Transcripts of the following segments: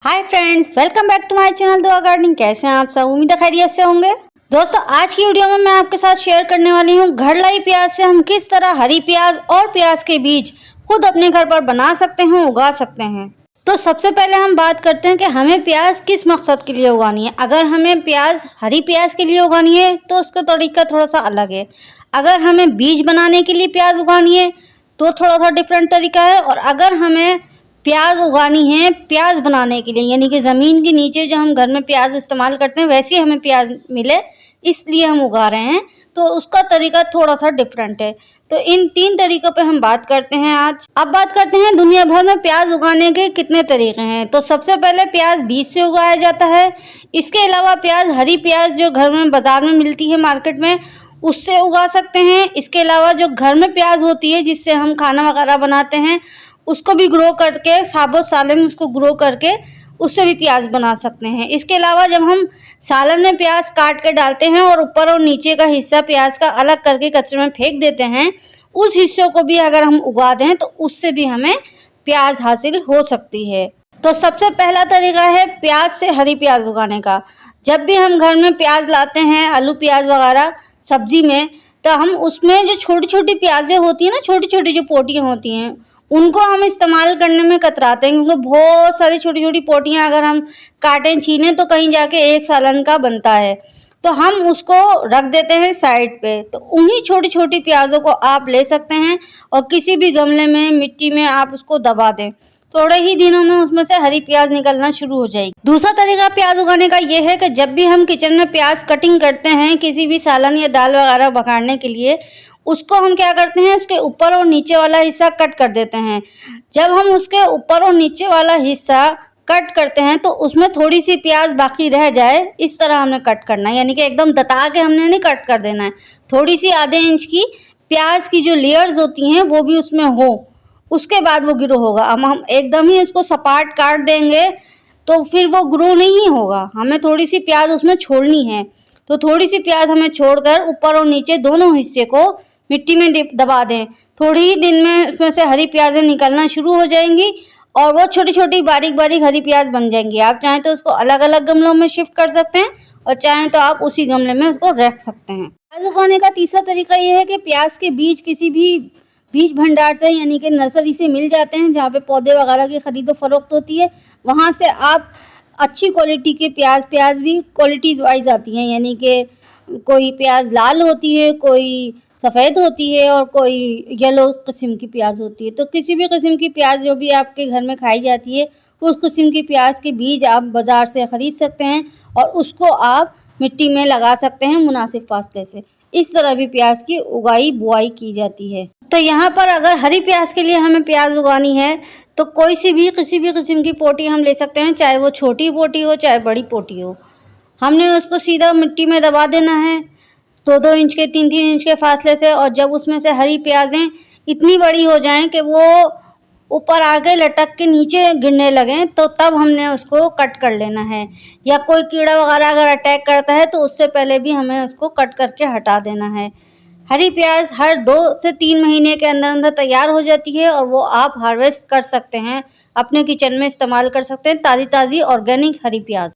Hi friends, welcome back to my channel Dua gardening. कैसे हैं आप सब? उम्मीद है खैरियत से होंगे। दोस्तों, आज की वीडियो में मैं आपके साथ शेयर करने वाली हूँ घर लाई प्याज से हम किस तरह हरी प्याज और प्याज के बीज खुद अपने घर पर बना सकते हैं, उगा सकते हैं। तो सबसे पहले हम बात करते हैं कि हमें प्याज किस मकसद के लिए उगानी है। अगर हमें प्याज हरी प्याज के लिए उगानी है तो उसका तरीका थोड़ा सा अलग है। अगर हमें बीज बनाने के लिए प्याज उगानी है तो थोड़ा सा डिफरेंट तरीका है। और अगर हमें प्याज उगानी है प्याज बनाने के लिए, यानी कि ज़मीन के नीचे जो हम घर में प्याज इस्तेमाल करते हैं वैसे हमें प्याज मिले इसलिए हम उगा रहे हैं, तो उसका तरीका थोड़ा सा डिफरेंट है। तो इन तीन तरीकों पे हम बात करते हैं आज। अब बात करते हैं दुनिया भर में प्याज उगाने के कितने तरीके हैं। तो सबसे पहले प्याज बीज से उगाया जाता है। इसके अलावा प्याज हरी प्याज जो घर में बाज़ार में मिलती है मार्केट में उससे उगा सकते हैं। इसके अलावा जो घर में प्याज होती है जिससे हम खाना वगैरह बनाते हैं उसको भी ग्रो करके साबुत सालन उसको ग्रो करके उससे भी प्याज बना सकते हैं। इसके अलावा जब हम सालन में प्याज काट के डालते हैं और ऊपर और नीचे का हिस्सा प्याज का अलग करके कचरे में फेंक देते हैं, उस हिस्से को भी अगर हम उगा दें तो उससे भी हमें प्याज हासिल हो सकती है। तो सबसे पहला तरीका है प्याज से हरी प्याज उगाने का। जब भी हम घर में प्याज लाते हैं, आलू प्याज वगैरह सब्जी में, तो हम उसमें जो छोटी छोटी प्याजें होती हैं ना, छोटी छोटी जो पोटियाँ होती हैं, उनको हम इस्तेमाल करने में कतराते हैं क्योंकि बहुत सारी छोटी छोटी पोटियाँ अगर हम काटें छीनें तो कहीं जाके एक सालन का बनता है, तो हम उसको रख देते हैं साइड पे। तो उन्हीं छोटी छोटी प्याज़ों को आप ले सकते हैं और किसी भी गमले में मिट्टी में आप उसको दबा दें, थोड़े ही दिनों में उसमें से हरी प्याज निकलना शुरू हो जाएगी। दूसरा तरीका प्याज उगाने का ये है कि जब भी हम किचन में प्याज कटिंग करते हैं किसी भी सालन या दाल वगैरह पकाने के लिए, उसको हम क्या करते हैं उसके ऊपर और नीचे वाला हिस्सा कट कर देते हैं। जब हम उसके ऊपर और नीचे वाला हिस्सा कट करते हैं तो उसमें थोड़ी सी प्याज बाकी रह जाए, इस तरह हमने कट करना है। यानी कि एकदम दता के हमने नहीं कट कर देना है, थोड़ी सी आधे इंच की प्याज की जो लेयर्स होती हैं वो भी उसमें हो, उसके बाद वो ग्रो होगा। अब हम एकदम ही उसको सपाट काट देंगे तो फिर वो ग्रो नहीं होगा। हमें थोड़ी सी प्याज उसमें छोड़नी है, तो थोड़ी सी प्याज हमें छोड़कर ऊपर और नीचे दोनों हिस्से को मिट्टी में दबा दें। थोड़ी ही दिन में उसमें से हरी प्याज़ें निकलना शुरू हो जाएंगी और वो छोटी छोटी बारीक बारीक हरी प्याज बन जाएंगी। आप चाहें तो उसको अलग अलग गमलों में शिफ्ट कर सकते हैं और चाहें तो आप उसी गमले में उसको रख सकते हैं। प्याज उगाने का तीसरा तरीका ये है कि प्याज के बीज किसी भी बीज भंडार से यानी कि नर्सरी से मिल जाते हैं, जहाँ पे पौधे वगैरह की खरीदो फरोख्त होती है, वहाँ से आप अच्छी क्वालिटी के प्याज भी क्वालिटीज वाइज आती हैं। यानी कि कोई प्याज लाल होती है, कोई सफ़ेद होती है और कोई येलो किस्म की प्याज होती है। तो किसी भी किस्म की प्याज जो भी आपके घर में खाई जाती है उस किस्म की प्याज के बीज आप बाज़ार से ख़रीद सकते हैं और उसको आप मिट्टी में लगा सकते हैं मुनासिब फासले से। इस तरह भी प्याज की उगाई बुआई की जाती है। तो यहाँ पर अगर हरी प्याज के लिए हमें प्याज उगानी है तो कोई सी भी किसी भी किस्म की पोटी हम ले सकते हैं, चाहे वो छोटी पोटी हो चाहे बड़ी पोटी हो। हमने उसको सीधा मिट्टी में दबा देना है 2-2 इंच के 3-3 इंच के फासले से। और जब उसमें से हरी प्याज़ें इतनी बड़ी हो जाएं कि वो ऊपर आके लटक के नीचे गिरने लगें तो तब हमने उसको कट कर लेना है। या कोई कीड़ा वगैरह अगर अटैक करता है तो उससे पहले भी हमें उसको कट करके हटा देना है। हरी प्याज हर 2 से 3 महीने के अंदर अंदर तैयार हो जाती है और वो आप हार्वेस्ट कर सकते हैं, अपने किचन में इस्तेमाल कर सकते हैं, ताज़ी ताज़ी ऑर्गेनिक हरी प्याज।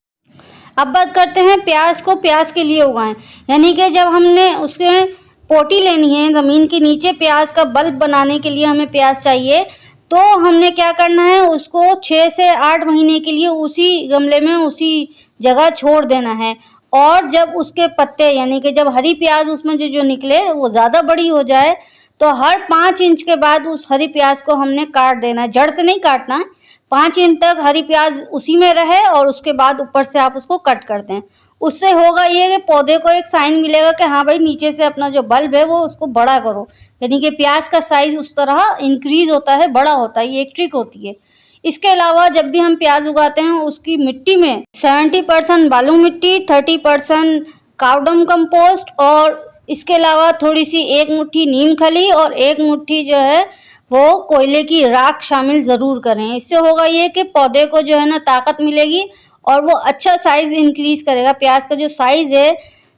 अब बात करते हैं प्याज को प्याज के लिए उगाएं। यानी कि जब हमने उसके पोटी लेनी है, ज़मीन के नीचे प्याज का बल्ब बनाने के लिए हमें प्याज चाहिए, तो हमने क्या करना है उसको 6 से 8 महीने के लिए उसी गमले में उसी जगह छोड़ देना है। और जब उसके पत्ते यानी कि जब हरी प्याज उसमें जो निकले वो ज़्यादा बड़ी हो जाए तो हर 5 इंच के बाद उस हरी प्याज को हमने काट देना है। जड़ से नहीं काटना है, 5 इंच तक हरी प्याज उसी में रहे और उसके बाद ऊपर से आप उसको कट कर दें। उससे होगा ये कि पौधे को एक साइन मिलेगा कि हाँ भाई नीचे से अपना जो बल्ब है वो उसको बड़ा करो। यानी कि प्याज का साइज उस तरह इंक्रीज होता है, बड़ा होता है, ये एक ट्रिक होती है। इसके अलावा जब भी हम प्याज उगाते हैं उसकी मिट्टी में 70% बालू मिट्टी, 30% कावडम कंपोस्ट और इसके अलावा थोड़ी सी 1 मुट्ठी नीम खली और 1 मुट्ठी जो है वो कोयले की राख शामिल ज़रूर करें। इससे होगा ये कि पौधे को जो है ना ताकत मिलेगी और वो अच्छा साइज़ इंक्रीज़ करेगा। प्याज का जो साइज़ है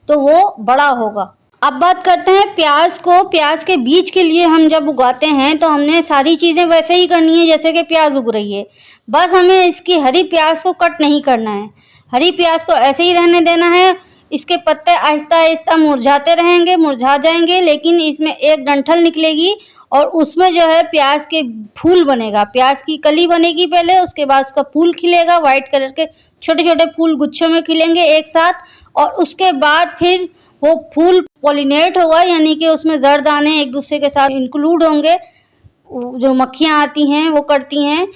तो वो बड़ा होगा। अब बात करते हैं प्याज को। प्याज के बीज के लिए हम जब उगाते हैं तो हमने सारी चीज़ें वैसे ही करनी है जैसे कि प्याज उग रही है, बस हमें इसकी हरी प्याज को कट नहीं करना है। हरी प्याज को ऐसे ही रहने देना है। इसके पत्ते आहिस्ता आहिस्ता मुरझाते रहेंगे, मुरझा जाएंगे, लेकिन इसमें एक डंठल निकलेगी और उसमें जो है प्याज के फूल बनेगा। प्याज की कली बनेगी पहले, उसके बाद उसका फूल खिलेगा। वाइट कलर के छोटे छोटे फूल गुच्छों में खिलेंगे एक साथ, और उसके बाद फिर वो फूल पॉलिनेट होगा, यानी कि उसमें जड़ दाने एक दूसरे के साथ इंक्लूड होंगे, जो मक्खियाँ आती हैं वो करती हैं।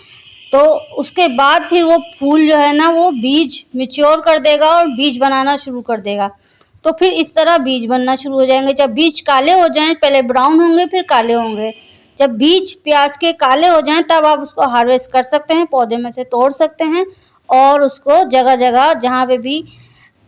तो उसके बाद फिर वो फूल जो है ना वो बीज मैच्योर कर देगा और बीज बनाना शुरू कर देगा। तो फिर इस तरह बीज बनना शुरू हो जाएंगे। जब बीज काले हो जाएं, पहले ब्राउन होंगे फिर काले होंगे, जब बीज प्याज के काले हो जाएं तब आप उसको हार्वेस्ट कर सकते हैं, पौधे में से तोड़ सकते हैं और उसको जगह जगह जहाँ पे भी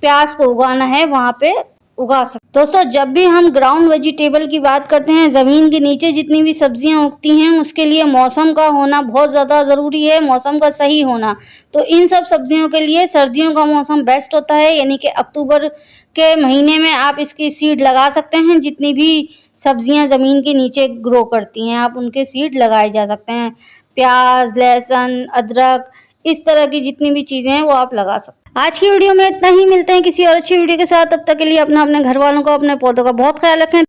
प्याज को उगाना है वहाँ पे उगा सकते। दोस्तों, जब भी हम ग्राउंड वेजिटेबल की बात करते हैं, ज़मीन के नीचे जितनी भी सब्जियां उगती हैं उसके लिए मौसम का होना बहुत ज़्यादा ज़रूरी है, मौसम का सही होना। तो इन सब सब्जियों के लिए सर्दियों का मौसम बेस्ट होता है, यानी कि अक्टूबर के महीने में आप इसकी सीड लगा सकते हैं। जितनी भी सब्जियां ज़मीन के नीचे ग्रो करती हैं आप उनके सीड लगाए जा सकते हैं। प्याज, लहसुन, अदरक, इस तरह की जितनी भी चीज़ें हैं वो आप लगा सकते हैं। आज की वीडियो में इतना ही। मिलते हैं किसी और अच्छी वीडियो के साथ। तब तक के लिए अपने घर वालों का, अपने पौधों का बहुत ख्याल रखें।